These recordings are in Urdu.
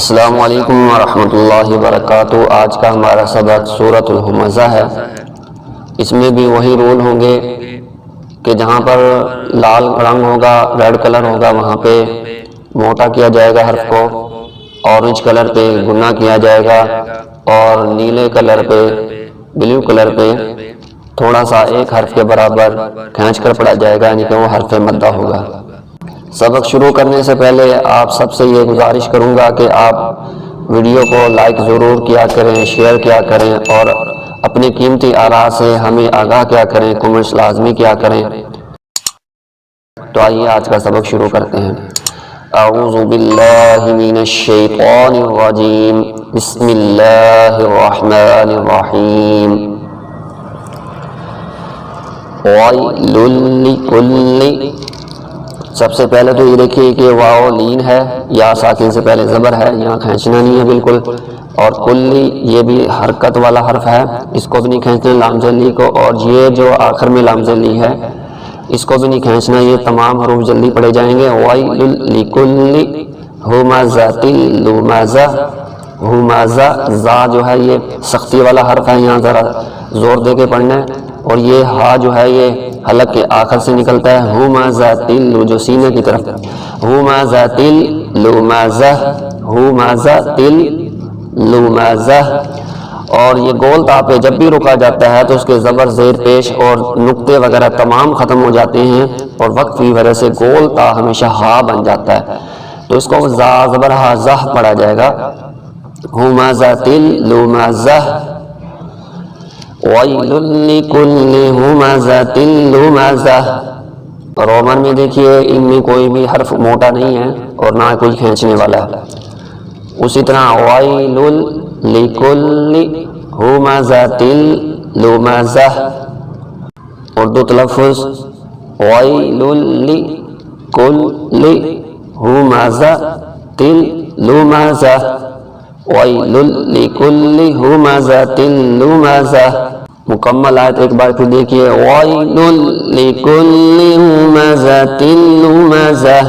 السلام علیکم ورحمۃ اللہ وبرکاتہ۔ آج کا ہمارا سبق سورۃ الہمزہ ہے۔ اس میں بھی وہی رول ہوں گے کہ جہاں پر لال رنگ ہوگا، ریڈ کلر ہوگا، وہاں پہ موٹا کیا جائے گا حرف کو، اورنج کلر پہ گنا کیا جائے گا، اور نیلے کلر پہ، بلیو کلر پہ تھوڑا سا ایک حرف کے برابر کھینچ کر پڑھا جائے گا، یعنی کہ وہ حرف مدہ ہوگا۔ سبق شروع کرنے سے پہلے آپ سب سے یہ گزارش کروں گا کہ آپ ویڈیو کو لائک ضرور کیا کریں، شیئر کیا کریں، اور اپنی قیمتی آراء سے ہمیں آگاہ کیا کریں، کمنٹس لازمی کیا کریں۔ تو آئیے آج کا سبق شروع کرتے ہیں۔ اعوذ باللہ من الشیطان الرجیم، بسم اللہ الرحمن الرحیم۔ ویل لکل، سب سے پہلے تو یہ دیکھیے کہ واو لین ہے، یا ساکن سے پہلے زبر ہے، یہاں کھینچنا نہیں ہے بالکل، اور کلی یہ بھی حرکت والا حرف ہے، اس کو بھی نہیں کھینچنا لام جلی کو، اور یہ جو آخر میں لام جلی ہے اس کو بھی نہیں کھینچنا، یہ تمام حروف جلدی پڑے جائیں گے۔ ویل لکل ہمزۃ لمزہ، ہمزہ زا جو ہے یہ سختی والا حرف ہے، یہاں ذرا زور دے کے پڑھنا ہے، اور یہ ہا جو ہے یہ حلق کے آخر سے نکلتا ہے، ہمزۃ جو سینے کی طرف، ہمزۃ لمزہ، ہمزۃ لمزہ۔ اور یہ گول تا پہ جب بھی رکا جاتا ہے تو اس کے زبر زیر پیش اور نقطے وغیرہ تمام ختم ہو جاتے ہیں، اور وقت کی وجہ سے گول تا ہمیشہ ہا بن جاتا ہے، تو اس کو زا زبر ہا زہ پڑھا جائے گا، ہمزۃ لمزہ۔ ویل لکل ہمزۃ لمزہ۔ رومن میں دیکھیے ان میں کوئی بھی حرف موٹا نہیں ہے اور نہ کوئی کھینچنے والا ہے۔ اسی طرح ویل لکل ہمزۃ لمزہ، اردو تلفظ ویل لکل ہمزۃ لمزہ، ویل لکل ہمزۃ لمزہ۔ مکمل آیت ایک بار پھر دیکھیے، ویل لکل ہمزۃ لمزہ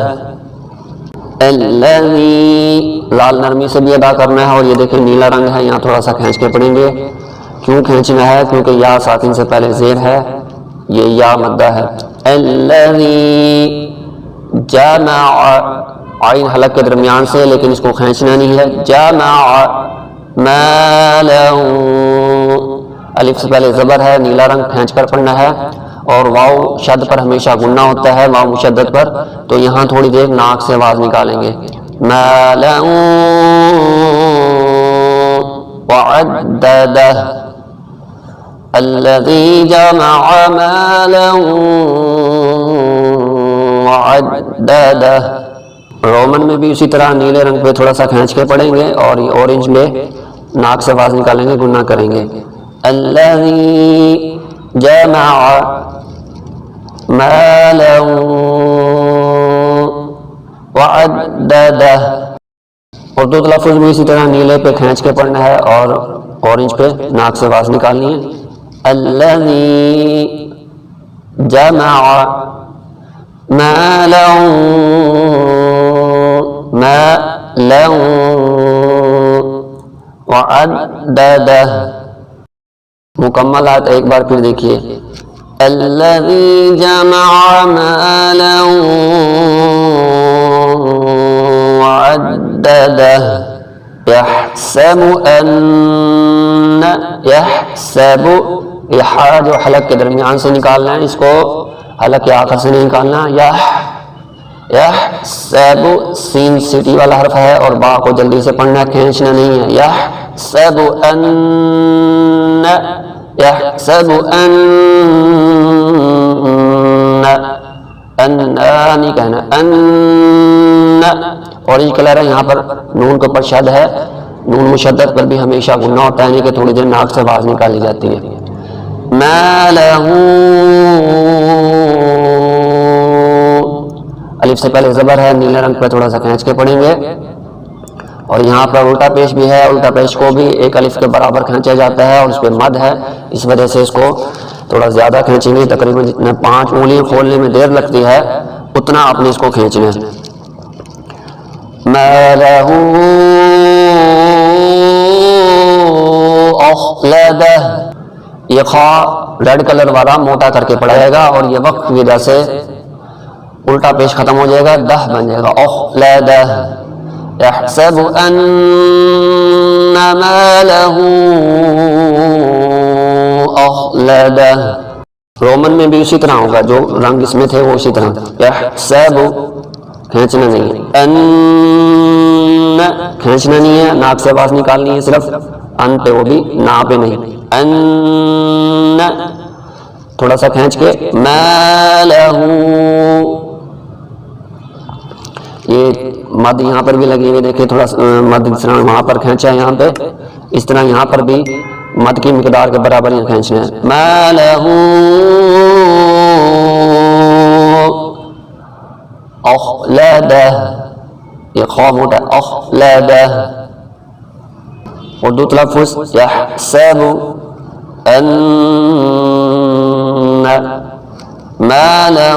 الذی، لال نرمی سے بھی ادا کرنا ہے، اور یہ دیکھیں نیلا رنگ ہے، یہاں تھوڑا سا کھینچ کے پڑھیں گے۔ کیوں کھینچنا ہے؟ کیونکہ یا ساکن سے پہلے زیر ہے، یہ یا مدہ ہے۔ الذی جمع، عین حلق کے درمیان سے، لیکن اس کو کھینچنا نہیں ہے۔ جمع مالا، الف سے پہلے زبر ہے، نیلا رنگ کھینچ کر پڑھنا ہے، اور واو شد پر ہمیشہ گننا ہوتا ہے، واو مشدد پر، تو یہاں تھوڑی دیر ناک سے آواز نکالیں گے۔ مالا وعددہ، الذی جمع مالا وعددہ۔ رومن میں بھی اسی طرح نیلے رنگ پہ تھوڑا سا کھینچ کے پڑھیں گے، اور یہ اورنج میں ناک سے آواز نکالیں گے، گننا کریں گے۔ الذی جمع مالا وعددہ۔ اردو تلفظ بھی اسی طرح نیلے پہ کھینچ کے پڑھنا ہے اور اورنج پہ ناک سے آواز نکالنی ہے۔ الذی جمع مالا مالا وعددہ۔ مکمل آیت ایک بار پھر دیکھیے، الذی جمع مالا وعددہ یحسب ان، یحسب، یہ ہا جو حلق کے درمیان سے نکالنا ہے، اس کو حلق کے آخر سے نہیں نکالنا۔ یحسب، سین سیٹی والا حرف ہے، اور با کو جلدی سے پڑھنا ہے، کھینچنا نہیں ہے۔ یحسب ان، یحسب ان، نہیں کہنا، ان۔ اورنج کلر ہے، یہاں پر نون کے اوپر شد ہے، نون مشدد پر بھی ہمیشہ گننا ہوتا ہے، یعنی کہ تھوڑی دیر ناک سے آواز نکالی جاتی ہے۔ ما لہ، الف سے پہلے زبر ہے، نیلے رنگ پہ تھوڑا سا کھینچ کے پڑھیں گے، اور یہاں پر الٹا پیش بھی ہے، الٹا پیش کو بھی ایک الف کے برابر کھینچا جاتا ہے، اور اس پہ مد ہے، اس وجہ سے اس کو تھوڑا زیادہ کھینچیں گے، تقریباً جتنا 5 انگلیاں کھولنے میں دیر لگتی ہے اتنا آپ نے اس کو کھینچنا ہے۔ ما له یہ خا ریڈ کلر والا موٹا کر کے پڑھا جائے گا اور یہ وقت کی وجہ سے الٹا پیش ختم ہو جائے گا، دہ بن جائے گا، اخلدہ، یحسب ان مالہ اخلدہ۔ رومن میں بھی اسی طرح ہوگا، جو رنگ اس میں تھے وہ اسی طرح، یحسب کھینچنا نہیں ہے، ان کھینچنا نہیں ہے، ناک سے آواز نکالنی ہے صرف، ان پہ وہ بھی نا پہ نہیں، ان تھوڑا سا کھینچ کے، مالہ، یہ مد یہاں پر بھی لگی ہوئی دیکھیں، تھوڑا مد اس طرح وہاں پر کھینچا ہے، یہاں پہ اس طرح یہاں پر بھی مد کی مقدار کے برابر یہاں کھینچنا ہے، مالہ اخلدہ، یہ خواہ موٹا، اخلدہ۔ اردو تلفظ یحسب ان مالہ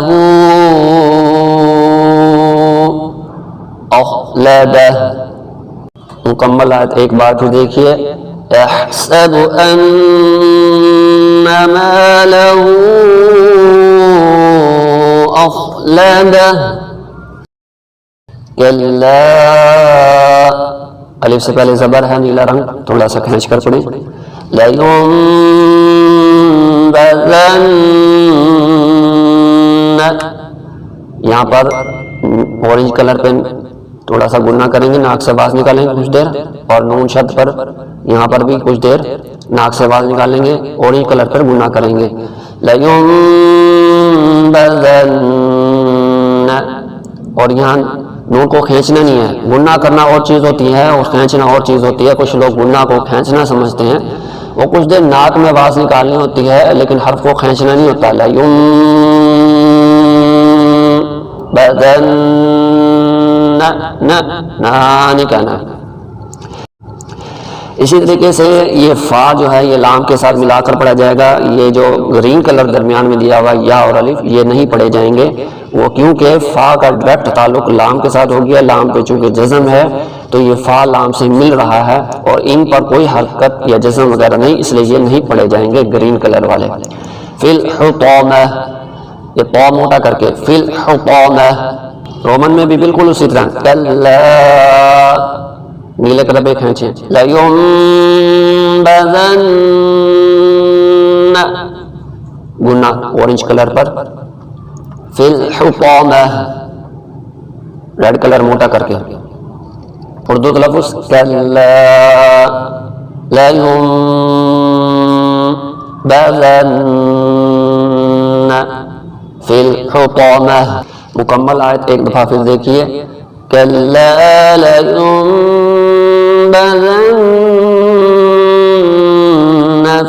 اخلدہ۔ مکمل آیت ایک بار پھر دیکھیے، یحسب ان مالہ اخلدہ، کلا، الف سے پہلے زبر ہے، نیلا رنگ تھوڑا سا کھینچ کر پڑھیں، لَيُنبَذَنَّ، یہاں پر اورنج کلر پہ تھوڑا سا گننا کریں گے، ناک سے آواز نکالیں گے کچھ دیر، اور نون شد پر یہاں پر بھی کچھ دیر ناک سے آواز نکالیں گے، اورنج کلر پر گننا کریں گے، لَيُنبَذَنَّ، اور یہاں نون کو کھینچنا نہیں ہے، گننا کرنا اور چیز ہوتی ہے اور کھینچنا اور چیز ہوتی ہے، کچھ لوگ گننا کو کھینچنا سمجھتے ہیں، وہ کچھ دیر ناک میں آواز نکالنی ہوتی ہے لیکن حرف کو کھینچنا نہیں ہوتا، لَيُنبَذَنَّ، نا نہیں کہنا۔ اسی طریقے سے یہ فا جو ہے یہ لام کے ساتھ ملا کر پڑھا جائے گا، یہ جو گرین کلر درمیان میں دیا ہوا یا اور الف یہ نہیں پڑھے جائیں گے، وہ کیونکہ فا کا ڈائریکٹ تعلق لام کے ساتھ ہو گیا، لام پہ چونکہ جزم ہے تو یہ فا لام سے مل رہا ہے اور ان پر کوئی حرکت یا جزم وغیرہ نہیں، اس لیے یہ نہیں پڑھے جائیں گے گرین کلر والے۔ فی الحطامہ، یہ پا موٹا کر کے، فی الحطامہ، رومن میں بھی بالکل اسی طرح، کلا، نیلے کلر پہ کھینچیں، لَيُنبَذَنَّ، گنا اورنج کلر پر، فی الحطامہ، ریڈ کلر موٹا کر کے، اردو تلفظ کلا لَيُنبَذَنَّ فی الحطامہ۔ مکمل آیت ایک دفعہ پھر دیکھیے، کلا لَيُنبَذَنَّ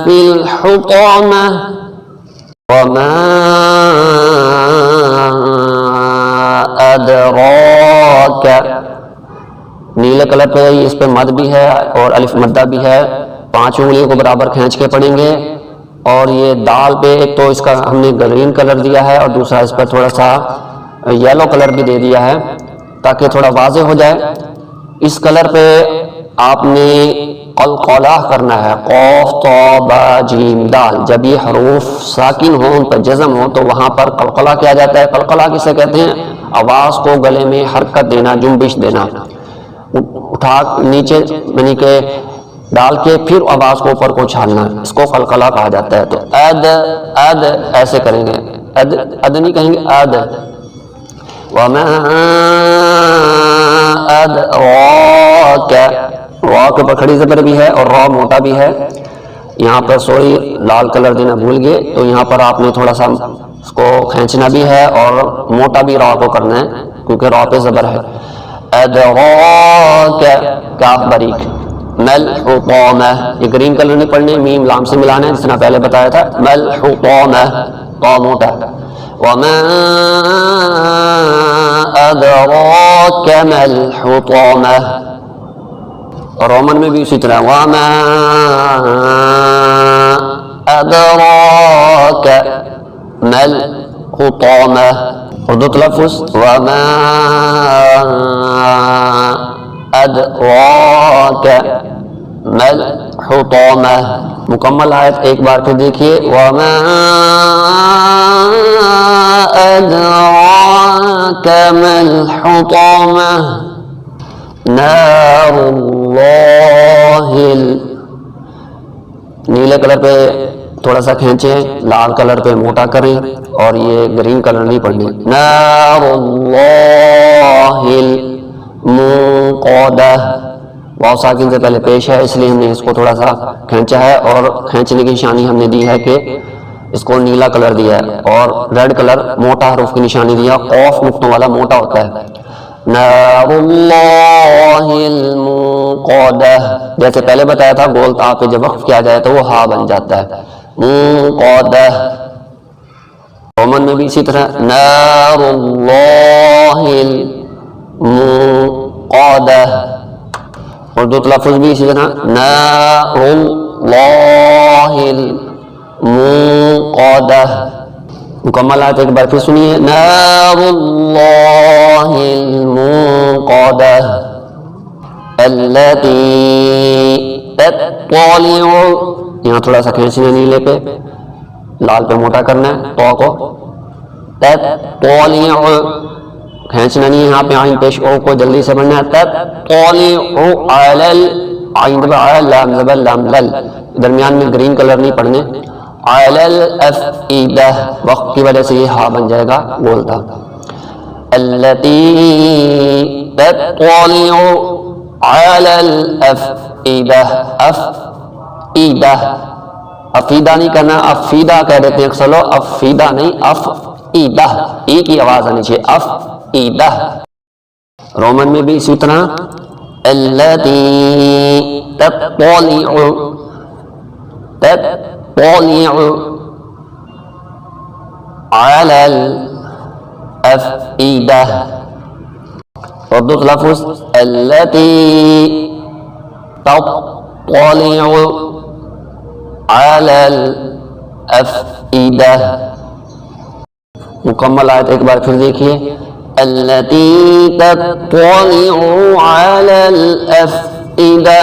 فی الحطامہ وما ادراک، نیلے کلر پہ اس پہ مد بھی ہے اور الف مدہ بھی ہے، 5 انگلیوں کو برابر کھینچ کے پڑھیں گے، اور یہ دال پہ ایک تو اس کا ہم نے گرین کلر دیا ہے اور دوسرا اس پر تھوڑا سا یلو کلر بھی دے دیا ہے تاکہ تھوڑا واضح ہو جائے۔ اس کلر پہ آپ نے قلقلہ کرنا ہے، قاف طا با جیم دال، جب یہ حروف ساکن ہوں ان پر جزم ہو تو وہاں پر قلقلہ کیا جاتا ہے۔ قلقلہ کسے کہتے ہیں؟ آواز کو گلے میں حرکت دینا، جنبش دینا، اٹھا نیچے یعنی کہ ڈال کے پھر آواز کو اوپر کو چھالنا، اس کو قلقلہ کہا جاتا ہے۔ تو اد اد ایسے کریں گے، اد اد نہیں کہیں گے، اد۔ وما ادراک، را کے پر کھڑی زبر بھی ہے اور را موٹا بھی ہے، یہاں پر سوری لال کلر دینا بھول گئے تو یہاں پر آپ نے تھوڑا سا اس کو کھینچنا بھی ہے اور موٹا بھی را کو کرنا ہے کیونکہ را پہ زبر ہے۔ ادراک، کاف باریک، مل حطامہ، یہ گرین کلر نہیں پڑھنے، میم لام سے ملانا ہے جس طرح پہلے بتایا تھا، مل حطامہ، طا موٹا۔ وما ادراک ما الحطامہ، رومن میں بھی اسی طرح، وما ادراک ما الحطامہ، اردو تلفظ وما ادراک مل حطامہ. مکمل آیت ایک بار پھر دیکھیے. وما ادراک مل حطامہ نار اللہ. نیلے کلر پہ تھوڑا سا کھینچیں، لال کلر پہ موٹا کریں اور یہ گرین کلر نہیں پڑھنی. نار اللہ الموقدہ. واو ساکن سے پہلے پیش ہے اس لیے ہم نے اس کو تھوڑا سا کھینچا ہے، اور کھینچنے کی نشانی ہم نے دی ہے کہ اس کو نیلا کلر دیا ہے اور ریڈ کلر موٹا حروف کی نشانی دیا. قاف نقطوں والا موٹا ہوتا ہے. نار اللہ الموقدہ. جیسے پہلے بتایا تھا گول تا پہ جب وقف کیا جائے تو وہ ہا بن جاتا ہے. موقدہ. رومن میں بھی اسی طرح نار اللہ الموقدہ. اردو تلفظ بھی اسی طرح نار اللہ الموقدہ. مکمل آیت ایک بار پھر سنیے. نار اللہ الموقدہ التی تطلع. یہاں تھوڑا سا کھینچنا نیلے پہ، لال پہ موٹا کرنا ہے تو کو. تطلع کھینچنا نہیں ہے یہاں پہ، عین پیش او کو جلدی سے پڑھنا ہے. تطلع علی عین لام زبر لام لل. درمیان میں گرین کلر نہیں پڑھنے. علی الافئدہ وقت کی وجہ سے یہ ہا بن جائے گا بولتا. التی تطلع علی الافئدہ. افئدہ افیدہ نہیں کرنا، افیدہ کہہ دیتے ہیں اکثر لوگ، افیدہ نہیں افئدہ. ای کی آواز آنی چاہیے. افئدہ. رومن میں بھی اسی طرح التی تطلع علی الافئدہ. اردو تلفظ التی تطلع علی الافئدہ. مکمل آیت ایک بار پھر دیکھیے. التی تطلع علی الافئدہ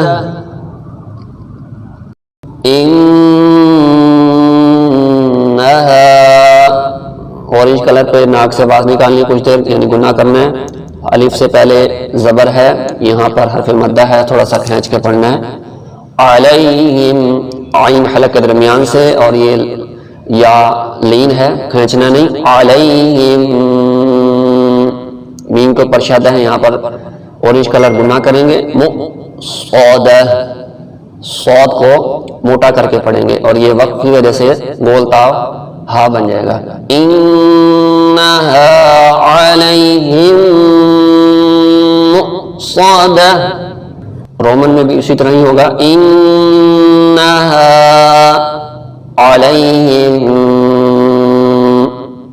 انہا. اورنج کلر پہ ناک سے آواز نکالنی کچھ دیر، یعنی گناہ کرنا ہے. الف سے پہلے زبر ہے، یہاں پر حرف مدہ ہے، تھوڑا سا کھینچ کے پڑھنا ہے. علیہم عین حلق کے درمیان سے، اور یہ یا لین ہے، کھینچنا نہیں. علیہم میم کو پرشادہ ہے، یہاں پر اورنج کلر گناہ کریں گے. مصودہ صاد کو موٹا کر کے پڑھیں گے اور یہ وقت کی وجہ سے گول تا ہا بن جائے گا. انہا علیہم مؤصدہ. رومن میں بھی اسی طرح ہی ہوگا. انہا علیہم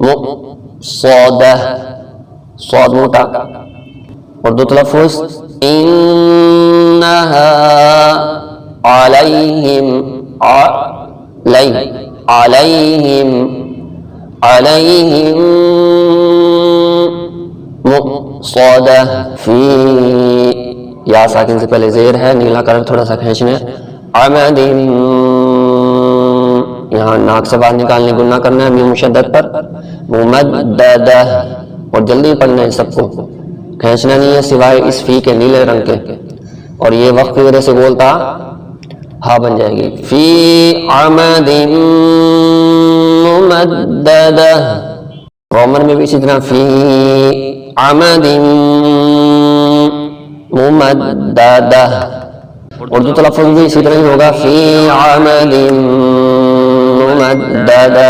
مؤصدہ. صاد موٹا. اردو تلفظ انہا علیہم علیہم مؤصدہ. فی یا ساکن سے پہلے زیر ہے، نیلا کلر تھوڑا سا کھینچنا ہے. عمد یہاں ناک سے باہر نکالنے گناہ کرنا ہے میم مشدد پر. ممددہ اور جلدی پڑھنا ہے، سب کو کھینچنا نہیں ہے سوائے اس فی کے نیلے رنگ کے، اور یہ وقت کی وجہ سے بولتا ہا بن جائے گی. فی عمد ممددہ. رومن میں بھی اسی طرح فی عمد ممددہ. اردو تلفظ بھی اسی طرح ہی ہوگا. فی عمد ممددہ.